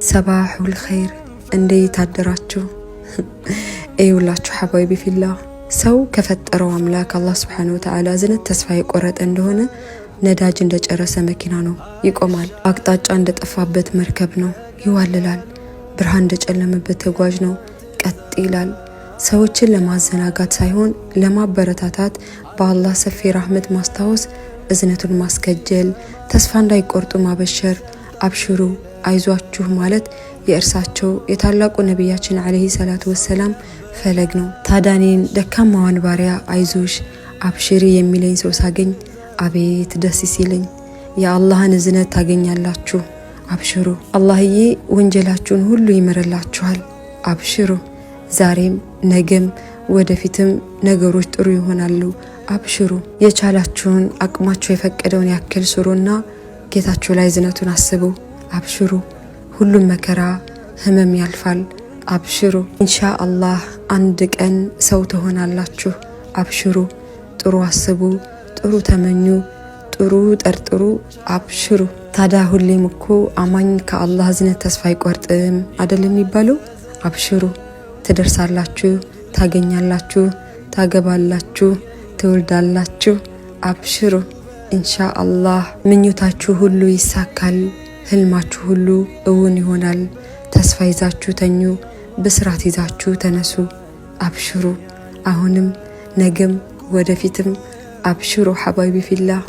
ሰባሁል ኸይር እንዴት አደራችሁ? እዩላችሁ ሐባይቢ ፊላህ ሰው ከፈጠረው አምላክ አላህ Subhanahu Wa Ta'ala ዝነት ተስፋ የቆረጠ እንደሆነ ነዳጅ እንደጨረሰ መኪና ነው፣ ይቆማል። አቅጣጫ እንደጠፋበት መርከብ ነው፣ ይዋልላል። ብርሃን እንደጨለመበት ተጓዥ ነው፣ ቀጥ ይላል። ሰዎችን ለማዘናጋት ሳይሆን ለማበረታታት በአላህ ሰፊ ረህመት ማስታወስ፣ እዝነቱን ማስከጀል፣ ተስፋ እንዳይቆርጡ ማበሸር፣ አብሽሩ አይዟችሁ ማለት የእርሳቸው የታላቁ ነብያችን አለይሂ ሰላቱ ወሰላም ፈለግ ነው። ታዳኔን ደካማዋን ባሪያ አይዞሽ አብሽሪ የሚለኝ ሰው ሳገኝ አቤት ደስ ሲለኝ። የአላህን እዝነት ታገኛላችሁ፣ አብሽሩ። አላህዬ ወንጀላችሁን ሁሉ ይምርላችኋል፣ አብሽሩ። ዛሬም ነገም ወደፊትም ነገሮች ጥሩ ይሆናሉ፣ አብሽሩ። የቻላችሁን አቅማችሁ የፈቀደውን ያክል ስሩና ጌታችሁ ላይ እዝነቱን አስቡ፣ አብሽሩ። ሁሉም መከራ ህመም ያልፋል፣ አብሽሩ። ኢንሻአላህ አንድ ቀን ሰው ትሆናላችሁ፣ አብሽሩ። ጥሩ አስቡ፣ ጥሩ ተመኙ፣ ጥሩ ጠርጥሩ፣ አብሽሩ። ታዲያ ሁሌም እኮ አማኝ ከአላህ እዝነት ተስፋ አይቆርጥም አይደል የሚባለው? አብሽሩ። ትደርሳላችሁ፣ ታገኛላችሁ፣ ታገባላችሁ፣ ትወልዳላችሁ፣ አብሽሩ። ኢንሻአላህ ምኞታችሁ ሁሉ ይሳካል፣ ህልማችሁ ሁሉ እውን ይሆናል። ተስፋ ይዛችሁ ተኙ፣ ብስራት ይዛችሁ ተነሱ፣ አብሽሩ። አሁንም ነገም ወደፊትም አብሽሩ ሐባይቢ ፊላህ።